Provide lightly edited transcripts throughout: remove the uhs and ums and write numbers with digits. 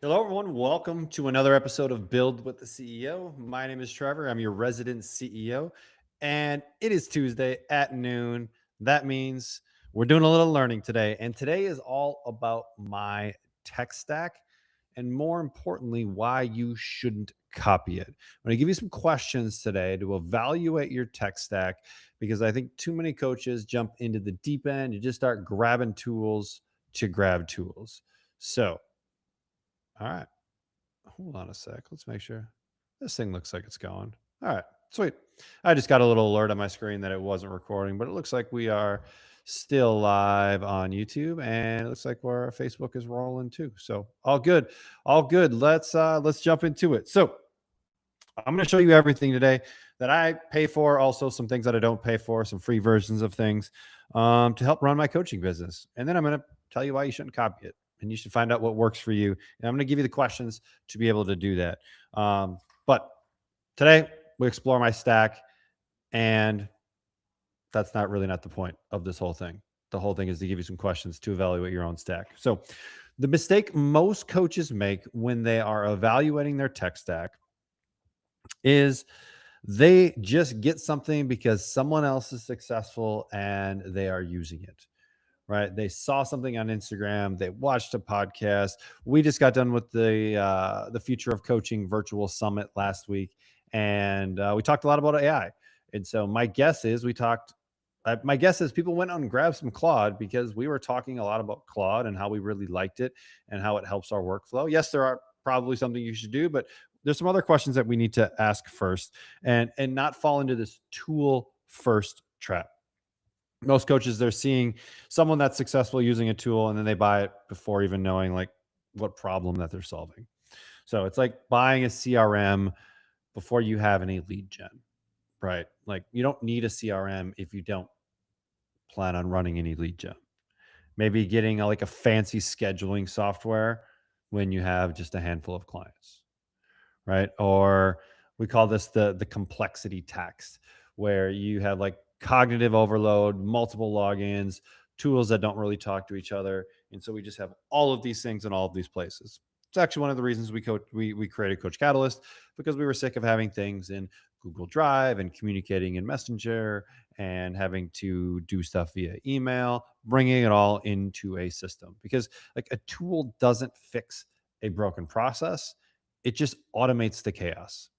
Hello, everyone. Welcome to another episode of Build with the CEO. My name is Trevor. I'm your resident CEO, and it is Tuesday at noon. That means we're doing a little learning today. And today is all about my tech stack and, more importantly, why you shouldn't copy it. I'm going to give you some questions today to evaluate your tech stack because I think too many coaches jump into the deep end. You just start grabbing tools to grab tools. So, all right. Hold on a sec. Let's make sure this thing looks like it's going. All right, sweet. I just got a little alert on my screen that it wasn't recording, but it looks like we are still live on YouTube, and it looks like our Facebook is rolling too. So all good, all good. Let's jump into it. So I'm going to show you everything today that I pay for, also some things that I don't pay for, some free versions of things to help run my coaching business, and then I'm going to tell you why you shouldn't copy it and you should find out what works for you. And I'm going to give you the questions to be able to do that. But today we explore my stack, and that's not the point of this whole thing. The whole thing is to give you some questions to evaluate your own stack. So the mistake most coaches make when they are evaluating their tech stack is they just get something because someone else is successful and they are using it. Right? They saw something on Instagram. They watched a podcast. We just got done with the Future of Coaching virtual summit last week, and we talked a lot about AI. And so my guess is people went out and grabbed some Claude because we were talking a lot about Claude and how we really liked it and how it helps our workflow. Yes, there are probably something you should do, but there's some other questions that we need to ask first and not fall into this tool first trap. Most coaches, they're seeing someone that's successful using a tool and then they buy it before even knowing like what problem that they're solving. So it's like buying a CRM before you have any lead gen, right? Like you don't need a CRM if you don't plan on running any lead gen. Maybe getting like a fancy scheduling software when you have just a handful of clients, right? Or we call this the complexity tax, where you have like cognitive overload, multiple logins, tools that don't really talk to each other, and so we just have all of these things in all of these places. It's actually one of the reasons we created Coach Catalyst, because we were sick of having things in Google Drive and communicating in Messenger and having to do stuff via email, bringing it all into a system, because like a tool doesn't fix a broken process, it just automates the chaos.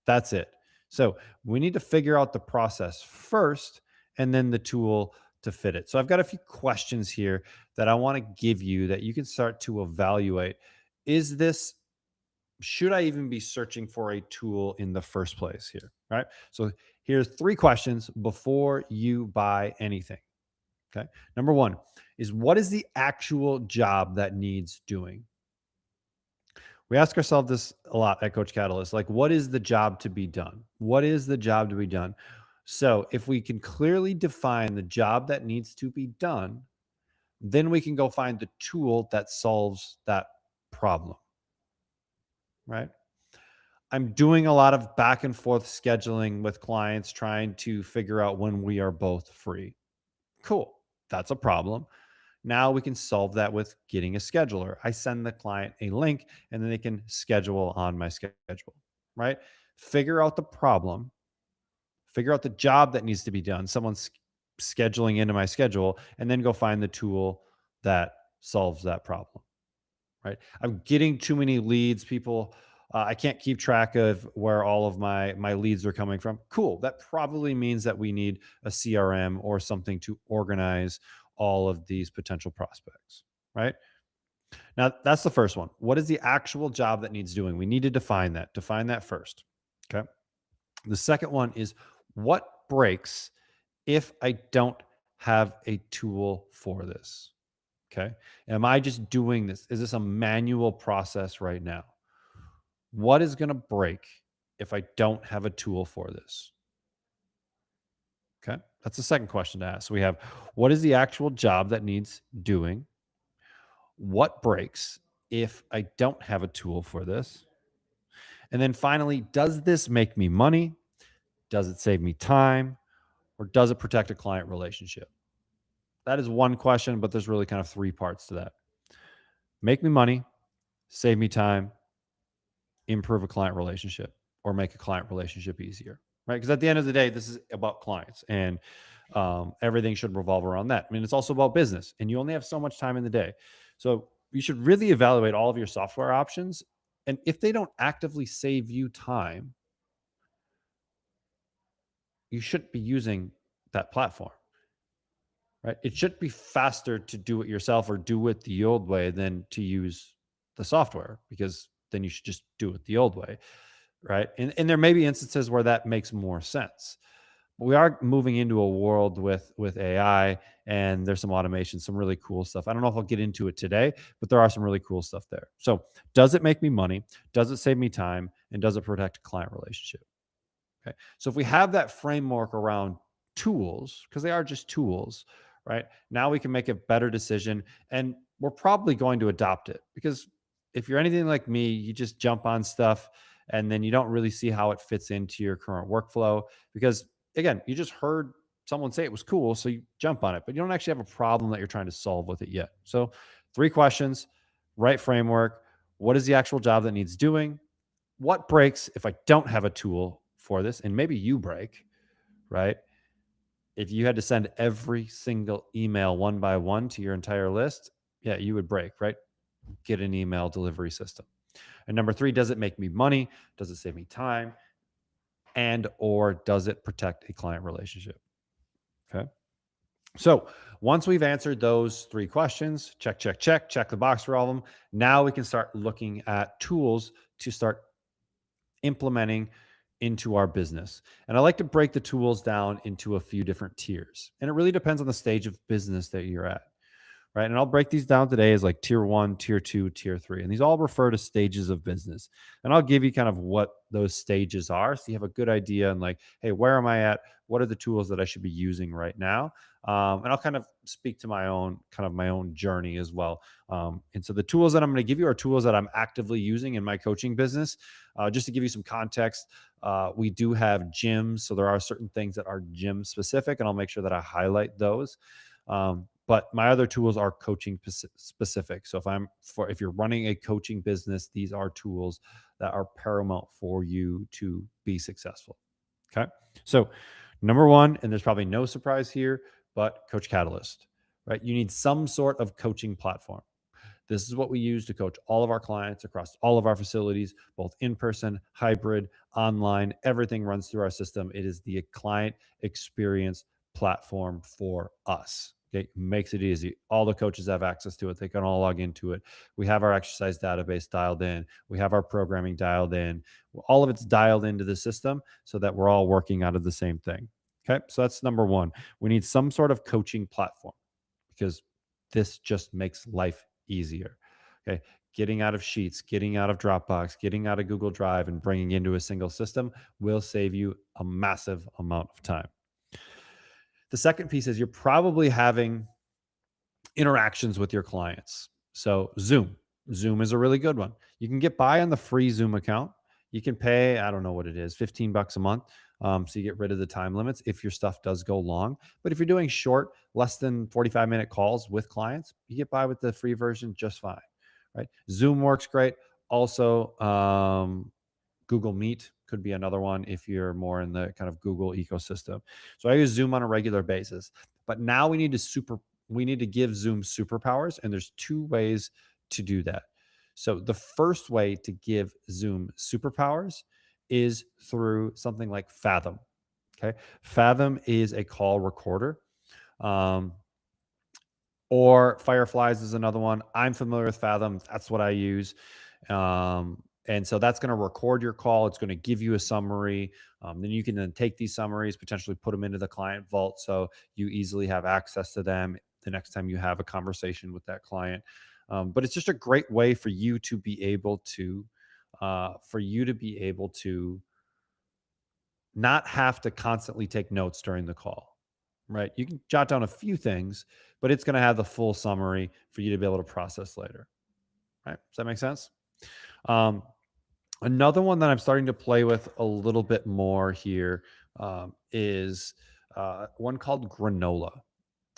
That's it. So we need to figure out the process first and then the tool to fit it. So I've got a few questions here that I want to give you that you can start to evaluate. Is this, should I even be searching for a tool in the first place here? Right. So here's three questions before you buy anything. Okay. Number one is, what is the actual job that needs doing? We ask ourselves this a lot at Coach Catalyst, like, what is the job to be done? What is the job to be done? So if we can clearly define the job that needs to be done, then we can go find the tool that solves that problem, right? I'm doing a lot of back and forth scheduling with clients, trying to figure out when we are both free. Cool. That's a problem. Now we can solve that with getting a scheduler. I send the client a link and then they can schedule on my schedule, right? Figure out the problem, figure out the job that needs to be done. Someone's scheduling into my schedule, and then go find the tool that solves that problem, right? I'm getting too many leads. People, I can't keep track of where all of my leads are coming from. Cool. That probably means that we need a CRM or something to organize all of these potential prospects, right? Now, that's the first one. What is the actual job that needs doing? We need to define that. Define that first. Okay. The second one is, what breaks if I don't have a tool for this? Okay. Am I just doing this? Is this a manual process right now? What is going to break if I don't have a tool for this? Okay. That's the second question to ask. So we have, what is the actual job that needs doing? What breaks if I don't have a tool for this? And then finally, does this make me money? Does it save me time? Or does it protect a client relationship? That is one question, but there's really kind of three parts to that. Make me money, save me time, improve a client relationship, or make a client relationship easier, right? Because at the end of the day, this is about clients, and everything should revolve around that. I mean, it's also about business, and you only have so much time in the day. So you should really evaluate all of your software options. And if they don't actively save you time, you shouldn't be using that platform, right? It should be faster to do it yourself or do it the old way than to use the software, because then you should just do it the old way, right? And there may be instances where that makes more sense. We are moving into a world with AI, and there's some automation, some really cool stuff. I don't know if I'll get into it today, but there are some really cool stuff there. So, does it make me money? Does it save me time? And does it protect a client relationship? Okay. So if we have that framework around tools, because they are just tools, right? Now we can make a better decision, and we're probably going to adopt it, because if you're anything like me, you just jump on stuff and then you don't really see how it fits into your current workflow, because again, you just heard someone say it was cool. So you jump on it, but you don't actually have a problem that you're trying to solve with it yet. So 3 questions, right framework. What is the actual job that needs doing? What breaks if I don't have a tool for this? And maybe you break, right? If you had to send every single email one by one to your entire list, yeah, you would break, right? Get an email delivery system. And number 3, does it make me money? Does it save me time? And or does it protect a client relationship? Okay. So once we've answered those 3 questions, check the box for all of them. Now we can start looking at tools to start implementing into our business. And I like to break the tools down into a few different tiers. And it really depends on the stage of business that you're at, right? And I'll break these down today as like tier 1, tier 2, tier 3. And these all refer to stages of business. And I'll give you kind of what those stages are, so you have a good idea and like, hey, where am I at? What are the tools that I should be using right now? And I'll kind of speak to my own journey as well. And so the tools that I'm going to give you are tools that I'm actively using in my coaching business. Just to give you some context, we do have gyms, so there are certain things that are gym specific, and I'll make sure that I highlight those. But my other tools are coaching specific. So if you're running a coaching business, these are tools that are paramount for you to be successful. Okay. So number 1, and there's probably no surprise here, but Coach Catalyst, right? You need some sort of coaching platform. This is what we use to coach all of our clients across all of our facilities, both in person, hybrid, online. Everything runs through our system. It is the client experience platform for us. Okay, makes it easy. All the coaches have access to it. They can all log into it. We have our exercise database dialed in. We have our programming dialed in. All of it's dialed into the system so that we're all working out of the same thing. Okay, so that's number 1. We need some sort of coaching platform, because this just makes life easier. Okay. Getting out of Sheets, getting out of Dropbox, getting out of Google Drive and bringing into a single system will save you a massive amount of time. The second piece is you're probably having interactions with your clients. So Zoom is a really good one. You can get by on the free Zoom account. You can pay, I don't know what it is, $15 a month. So you get rid of the time limits if your stuff does go long. But if you're doing short, less than 45-minute calls with clients, you get by with the free version just fine, right? Zoom works great. Also, Google Meet could be another one if you're more in the kind of Google ecosystem. So I use Zoom on a regular basis. But now we need to give Zoom superpowers, and there's 2 ways to do that. So the first way to give Zoom superpowers is through something like Fathom. Okay. Fathom is a call recorder. Um, or Fireflies is another one. I'm familiar with Fathom. That's what I use. And so that's going to record your call. It's going to give you a summary. Then you can then take these summaries, potentially put them into the client vault, so you easily have access to them the next time you have a conversation with that client. But it's just a great way for you to be able to, not have to constantly take notes during the call, right? You can jot down a few things, but it's going to have the full summary for you to be able to process later, right? Does that make sense? Um, Another one that I'm starting to play with a little bit more here is one called Granola.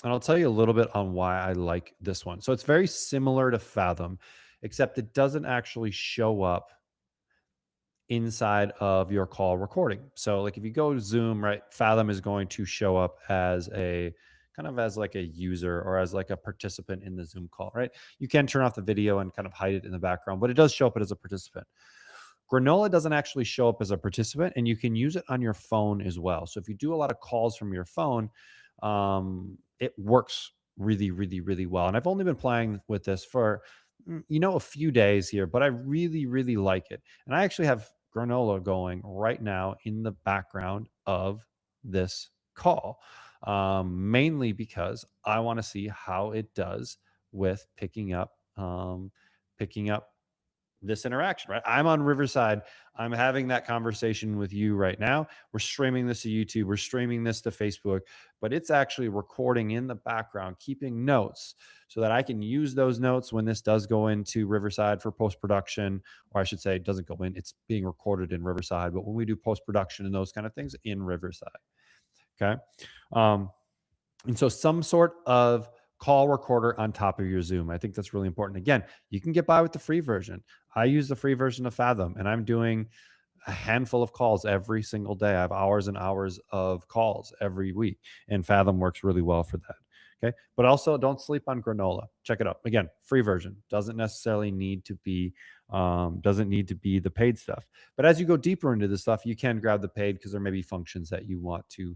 And I'll tell you a little bit on why I like this one. So it's very similar to Fathom. except it doesn't actually show up inside of your call recording. So like if you go to Zoom, right, Fathom is going to show up as a kind of as like a user or as like a participant in the Zoom call, right? You can turn off the video and kind of hide it in the background, but it does show up as a participant. Granola doesn't actually show up as a participant, and you can use it on your phone as well. So if you do a lot of calls from your phone, it works really, really, really well. And I've only been playing with this for a few days here, but I really, really like it. And I actually have Granola going right now in the background of this call, mainly because I want to see how it does with picking up this interaction, right? I'm on Riverside. I'm having that conversation with you right now. We're streaming this to YouTube. We're streaming this to Facebook, but it's actually recording in the background, keeping notes so that I can use those notes when this does go into Riverside for post production, or I should say, it doesn't go in, it's being recorded in Riverside. But when we do post production and those kind of things in Riverside, okay. Um, and so some sort of call recorder on top of your Zoom. I think that's really important. Again, you can get by with the free version. I use the free version of Fathom, and I'm doing a handful of calls every single day. I have hours and hours of calls every week, and Fathom works really well for that. Okay. But also don't sleep on Granola. Check it out. Again, free version. Doesn't necessarily need to be the paid stuff. But as you go deeper into this stuff, you can grab the paid because there may be functions that you want to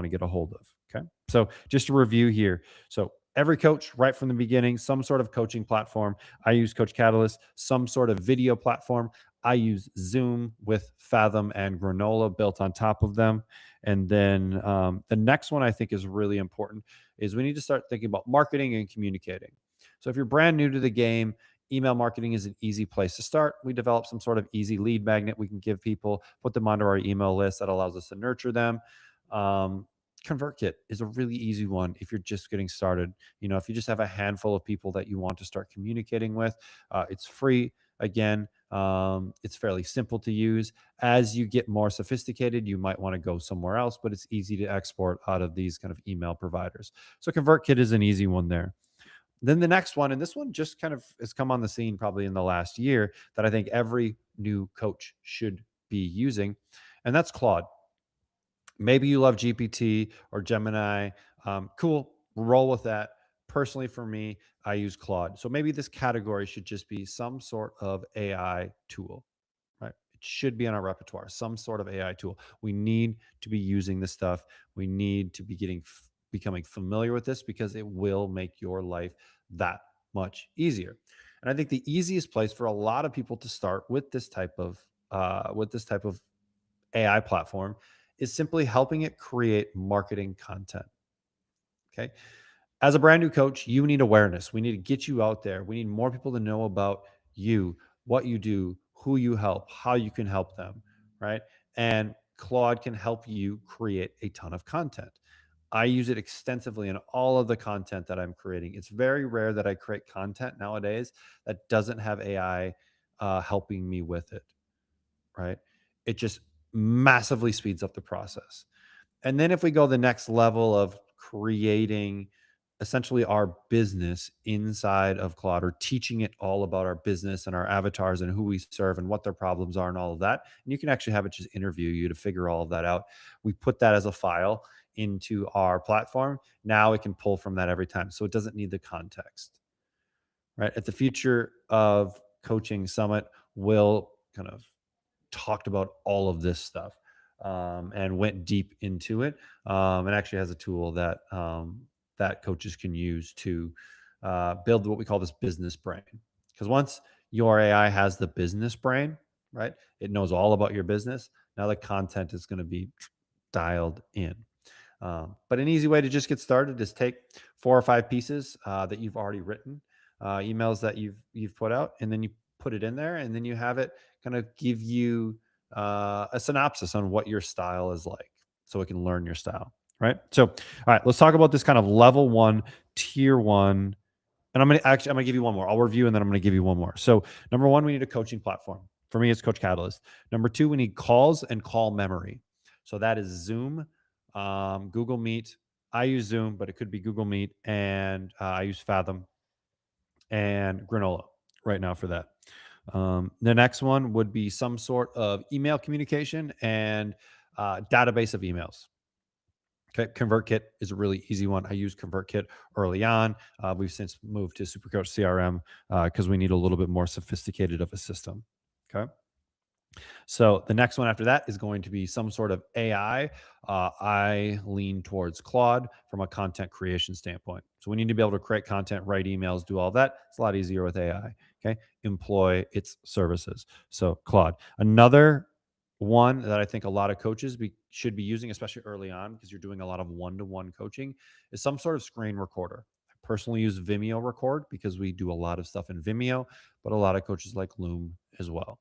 get a hold of. Okay. So just to review here. So every coach right from the beginning, some sort of coaching platform. I use Coach Catalyst, some sort of video platform. I use Zoom with Fathom and Granola built on top of them. And then the next one I think is really important is we need to start thinking about marketing and communicating. So if you're brand new to the game, email marketing is an easy place to start. We develop some sort of easy lead magnet we can give people, put them onto our email list that allows us to nurture them. Um, ConvertKit is a really easy one if you're just getting started. If you just have a handful of people that you want to start communicating with, it's free. Again, it's fairly simple to use. As you get more sophisticated, you might want to go somewhere else, but it's easy to export out of these kind of email providers. So ConvertKit is an easy one there. Then the next one, and this one just kind of has come on the scene probably in the last year that I think every new coach should be using, and that's Claude. Maybe you love GPT or Gemini. Cool, roll with that. Personally, for me, I use Claude. So maybe this category should just be some sort of AI tool, right? It should be in our repertoire, some sort of AI tool. We need to be using this stuff. We need to be becoming familiar with this because it will make your life that much easier. And I think the easiest place for a lot of people to start with this type of AI platform is simply helping it create marketing content. Okay. As a brand new coach, you need awareness. We need to get you out there. We need more people to know about you, what you do, who you help, how you can help them. Right. And Claude can help you create a ton of content. I use it extensively in all of the content that I'm creating. It's very rare that I create content nowadays that doesn't have AI helping me with it. Right. It just massively speeds up the process. And then if we go the next level of creating essentially our business inside of Claude or teaching it all about our business and our avatars and who we serve and what their problems are and all of that. And you can actually have it just interview you to figure all of that out. We put that as a file into our platform. Now it can pull from that every time. So it doesn't need the context, right? At the Future of Coaching Summit, we'll kind of talked about all of this stuff and went deep into it. And actually has a tool that coaches can use to build what we call this business brain. Because once your AI has the business brain, right, it knows all about your business. Now the content is going to be dialed in. But an easy way to just get started is take 4 or 5 pieces that you've already written, emails that you've put out, and then you put it in there, and then you have it kind of give you a synopsis on what your style is like, so it can learn your style, right? So, all right, let's talk about this kind of level one, tier one. And I'm gonna give you one more. I'll review and then I'm gonna give you one more. So, number one, we need a coaching platform. For me, it's Coach Catalyst. Number two, we need calls and call memory. So that is Zoom, Google Meet. I use Zoom, but it could be Google Meet, and I use Fathom and Granola. right now for that. The next one would be some sort of email communication and database of emails. Okay, ConvertKit is a really easy one. I used ConvertKit early on. We've since moved to Supercoach CRM because we need a little bit more sophisticated of a system. Okay. So the next one after that is going to be some sort of AI. I lean towards Claude from a content creation standpoint. So we need to be able to create content, write emails, do all that. It's a lot easier with AI. Okay. Employ its services. So Claude. Another one that I think a lot of coaches should be using, especially early on, because you're doing a lot of one-to-one coaching, is some sort of screen recorder. I personally use Vimeo Record because we do a lot of stuff in Vimeo, but a lot of coaches like Loom as well.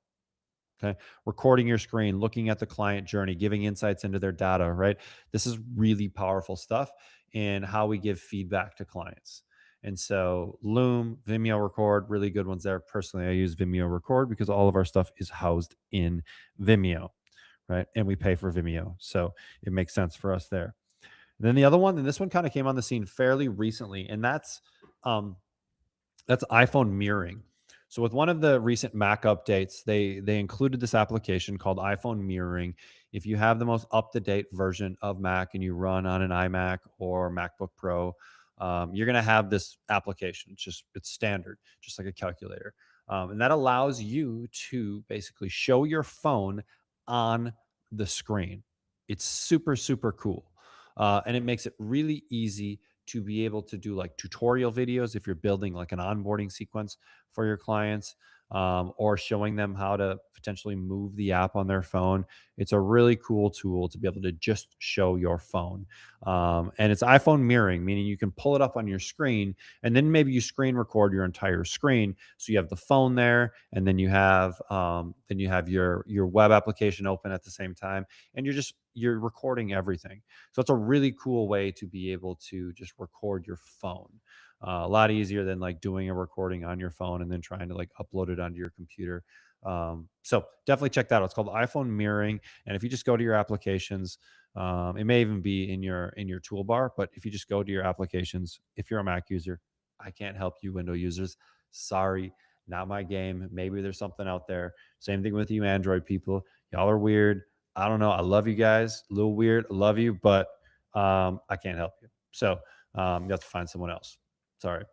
Okay. Recording your screen, looking at the client journey, giving insights into their data, right? This is really powerful stuff in how we give feedback to clients. And so Loom, Vimeo Record, really good ones there. Personally, I use Vimeo Record because all of our stuff is housed in Vimeo, right? And we pay for Vimeo. So it makes sense for us there. And then the other one, and this one kind of came on the scene fairly recently, and that's iPhone mirroring. So with one of the recent Mac updates, they included this application called iPhone mirroring. If you have the most up-to-date version of Mac and you run on an iMac or MacBook Pro, you're going to have this application. It's standard, just like a calculator, and that allows you to basically show your phone on the screen. It's super cool, and it makes it really easy to be able to do like tutorial videos if you're building like an onboarding sequence for your clients, or showing them how to potentially move the app on their phone. It's a really cool tool to be able to just show your phone. And it's iPhone mirroring, meaning you can pull it up on your screen and then maybe you screen record your entire screen. So you have the phone there, and then you have your web application open at the same time, and you're recording everything. So it's a really cool way to be able to just record your phone. A lot easier than like doing a recording on your phone and then trying to like upload it onto your computer. So definitely check that out. It's called iPhone mirroring, and if you just go to your applications, it may even be in your toolbar. But if you just go to your applications, if you're a Mac user, I can't help you, Windows users. Sorry, not my game. Maybe there's something out there. Same thing with you, Android people. Y'all are weird. I don't know. I love you guys. A little weird. I love you, but I can't help you. So you have to find someone else. Sorry.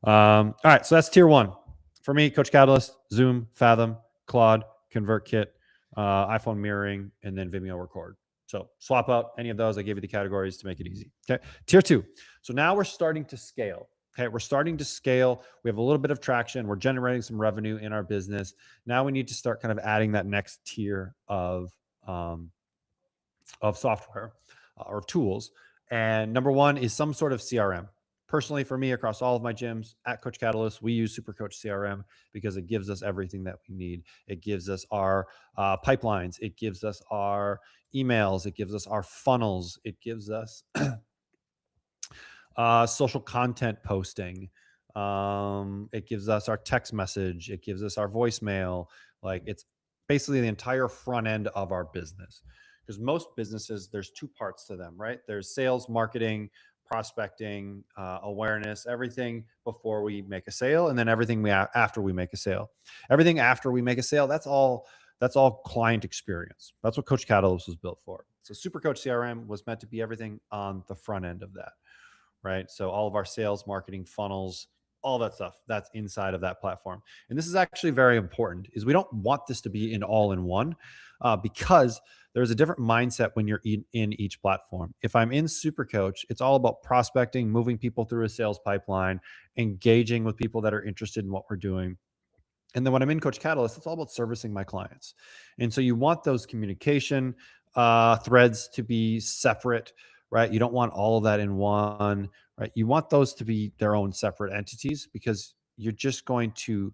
All right. So that's tier one. For me, Coach Catalyst, Zoom, Fathom, Claude, ConvertKit, iPhone mirroring, and then Vimeo Record. So swap out any of those. I gave you the categories to make it easy. Okay. Tier two. So now we're starting to scale. Okay. We're starting to scale. We have a little bit of traction. We're generating some revenue in our business. Now we need to start kind of adding that next tier of software or tools. And number one is some sort of CRM. Personally, for me, across all of my gyms at Coach Catalyst, we use Supercoach CRM because it gives us everything that we need. It gives us our pipelines. It gives us our emails. It gives us our funnels. It gives us social content posting. It gives us our text message. It gives us our voicemail. Like it's basically the entire front end of our business. Because most businesses, there's two parts to them, right? There's sales, marketing, prospecting, awareness, everything before we make a sale, and then everything after we make a sale. Everything after we make a sale, that's all client experience. That's what Coach Catalyst was built for. So Supercoach CRM was meant to be everything on the front end of that, right? So all of our sales, marketing, funnels, all that stuff, that's inside of that platform. And this is actually very important, is we don't want this to be an all-in-one because there's a different mindset when you're in each platform. If I'm in Supercoach, it's all about prospecting, moving people through a sales pipeline, engaging with people that are interested in what we're doing. And then when I'm in Coach Catalyst, it's all about servicing my clients. And so you want those communication threads to be separate, right? You don't want all of that in one, right? You want those to be their own separate entities because you're just going to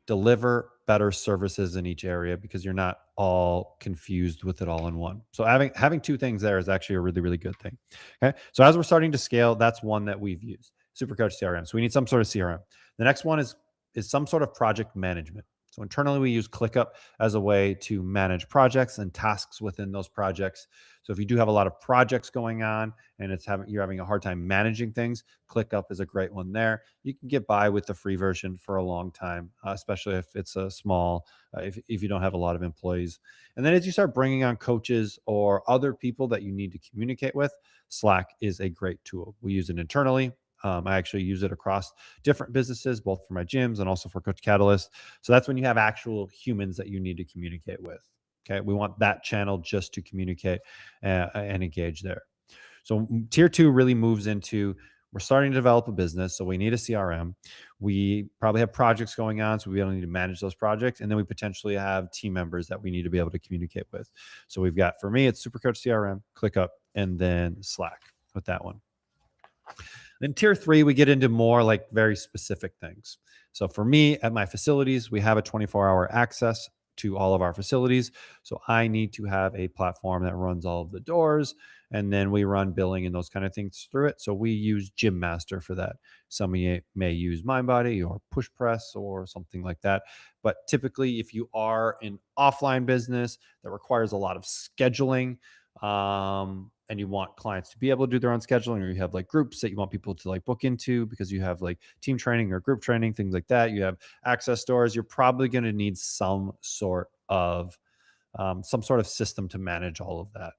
deliver better services in each area because you're not all confused with it all in one. So having two things there is actually a really good thing. Okay. So as we're starting to scale, that's one that we've used. Supercoach CRM. So we need some sort of CRM. The next one is some sort of project management. So internally, we use ClickUp as a way to manage projects and tasks within those projects. So if you do have a lot of projects going on and you're having a hard time managing things, ClickUp is a great one there. You can get by with the free version for a long time, especially if it's a small, if you don't have a lot of employees. And then as you start bringing on coaches or other people that you need to communicate with, Slack is a great tool. We use it internally. I actually use it across different businesses, both for my gyms and also for Coach Catalyst. So that's when you have actual humans that you need to communicate with. Okay. We want that channel just to communicate and engage there. So tier two really moves into we're starting to develop a business. So we need a CRM. We probably have projects going on. So we don't need to manage those projects. And then we potentially have team members that we need to be able to communicate with. So we've got, for me, it's Supercoach CRM, ClickUp, and then Slack with that one. Then tier three, we get into more like very specific things. So for me, at my facilities, we have a 24-hour access to all of our facilities. So I need to have a platform that runs all of the doors, and then we run billing and those kind of things through it. So we use Gym Master for that. Some of you may use MindBody or Push Press or something like that. But typically, if you are an offline business that requires a lot of scheduling, and you want clients to be able to do their own scheduling, or you have like groups that you want people to like book into because you have like team training or group training, things like that. You have access stores. You're probably going to need some sort of system to manage all of that,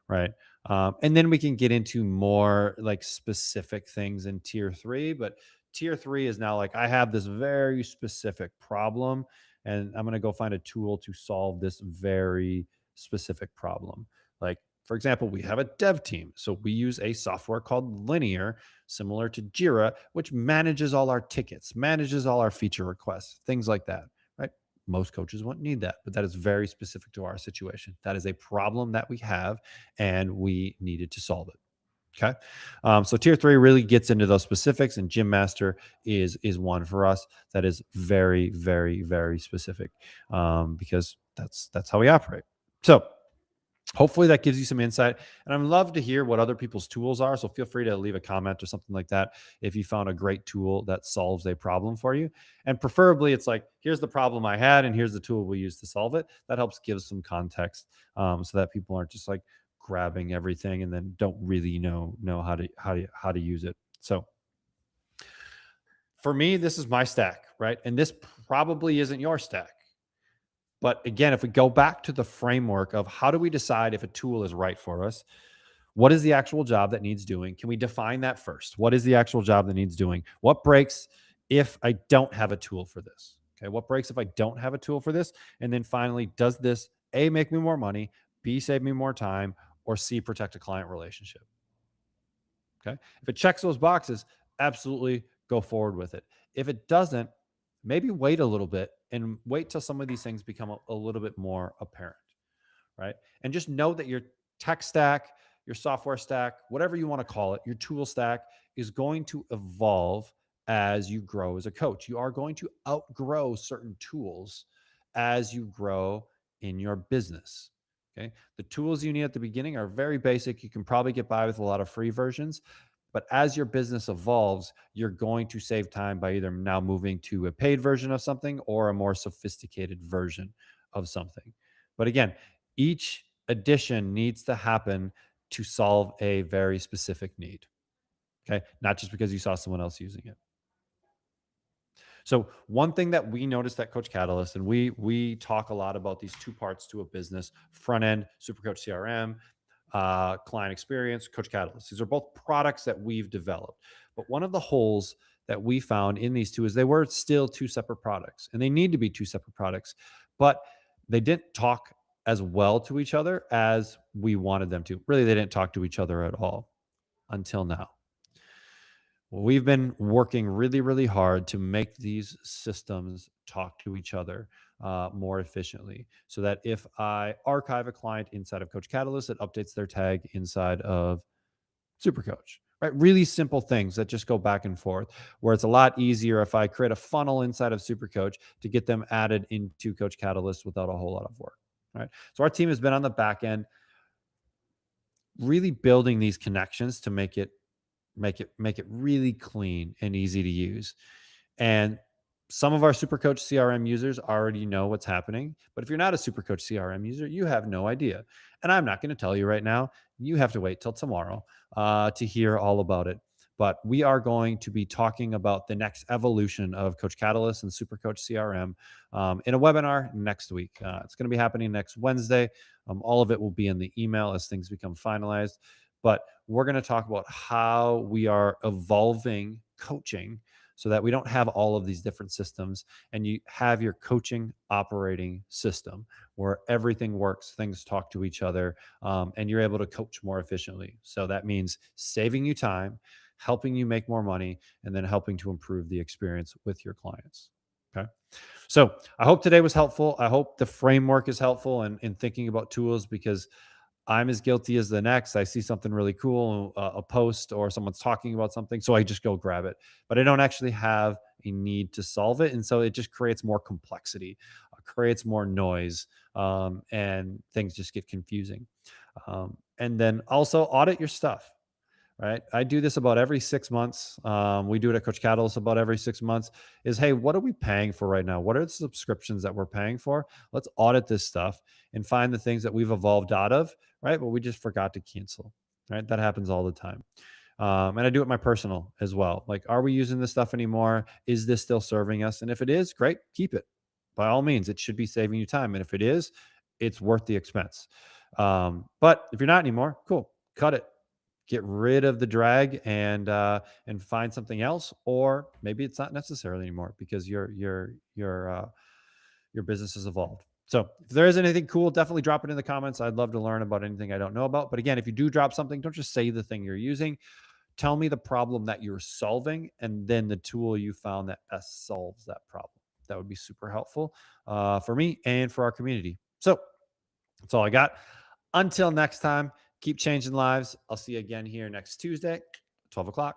right? And then we can get into more like specific things in tier three. But tier three is now like I have this very specific problem, and I'm going to go find a tool to solve this very specific problem. Like, for example, we have a dev team. So we use a software called Linear, similar to Jira, which manages all our tickets, manages all our feature requests, things like that, right? Most coaches won't need that, but that is very specific to our situation. That is a problem that we have, and we needed to solve it. Okay. So tier three really gets into those specifics, and Gym Master is one for us that is very, very, very specific, because that's how we operate. So hopefully that gives you some insight, and I'd love to hear what other people's tools are. So feel free to leave a comment or something like that if you found a great tool that solves a problem for you. And preferably it's like, here's the problem I had and here's the tool we use to solve it. That helps give some context, so that people aren't just like grabbing everything and then don't really know how to use it. So for me, this is my stack, right? And this probably isn't your stack. But again, if we go back to the framework of how do we decide if a tool is right for us, what is the actual job that needs doing? Can we define that first? What is the actual job that needs doing? What breaks if I don't have a tool for this? Okay, what breaks if I don't have a tool for this? And then finally, does this A, make me more money, B, save me more time, or C, protect a client relationship? Okay, if it checks those boxes, absolutely go forward with it. If it doesn't, maybe wait a little bit and wait till some of these things become a little bit more apparent, right? And just know that your tech stack, your software stack, whatever you want to call it, your tool stack is going to evolve as you grow as a coach. You are going to outgrow certain tools as you grow in your business. Okay. The tools you need at the beginning are very basic. You can probably get by with a lot of free versions. But as your business evolves, you're going to save time by either now moving to a paid version of something or a more sophisticated version of something. But again, each addition needs to happen to solve a very specific need. Okay. Not just because you saw someone else using it. So one thing that we noticed at Coach Catalyst, and we talk a lot about these two parts to a business: front end, Supercoach CRM, client experience, Coach Catalyst. These are both products that we've developed. But one of the holes that we found in these two is they were still two separate products, and they need to be two separate products, but they didn't talk as well to each other as we wanted them to. Really, they didn't talk to each other at all until now. Well, we've been working really, really hard to make these systems talk to each other more efficiently, so that if I archive a client inside of Coach Catalyst, it updates their tag inside of Supercoach. Right? Really simple things that just go back and forth, where it's a lot easier if I create a funnel inside of Supercoach to get them added into Coach Catalyst without a whole lot of work. Right? So our team has been on the back end really building these connections to make it really clean and easy to use. And Some of our Supercoach CRM users already know what's happening, but if you're not a Supercoach CRM user, you have no idea. And I'm not going to tell you right now. You have to wait till tomorrow to hear all about it. But we are going to be talking about the next evolution of Coach Catalyst and Supercoach CRM in a webinar next week. It's going to be happening next Wednesday. All of it will be in the email as things become finalized. But we're going to talk about how we are evolving coaching so that we don't have all of these different systems and you have your coaching operating system where everything works, things talk to each other, and you're able to coach more efficiently. So that means saving you time, helping you make more money, and then helping to improve the experience with your clients. Okay. So I hope today was helpful. I hope the framework is helpful in thinking about tools, because I'm as guilty as the next. I see something really cool, a post or someone's talking about something, so I just go grab it. But I don't actually have a need to solve it, and so it just creates more complexity, creates more noise, and things just get confusing. And then also audit your stuff. Right. I do this about every 6 months. We do it at Coach Catalyst about every 6 months is, hey, what are we paying for right now? What are the subscriptions that we're paying for? Let's audit this stuff and find the things that we've evolved out of, right? But we just forgot to cancel, right? That happens all the time. And I do it my personal as well. Like, are we using this stuff anymore? Is this still serving us? And if it is, great, keep it. By all means, it should be saving you time. And if it is, it's worth the expense. But if you're not anymore, cool, cut it, get rid of the drag, and find something else, or maybe it's not necessary anymore because your business has evolved. So if there is anything cool, definitely drop it in the comments. I'd love to learn about anything I don't know about. But again, if you do drop something, don't just say the thing you're using. Tell me the problem that you're solving and then the tool you found that best solves that problem. That would be super helpful for me and for our community. So that's all I got. Until next time, keep changing lives. I'll see you again here next Tuesday, 12 o'clock.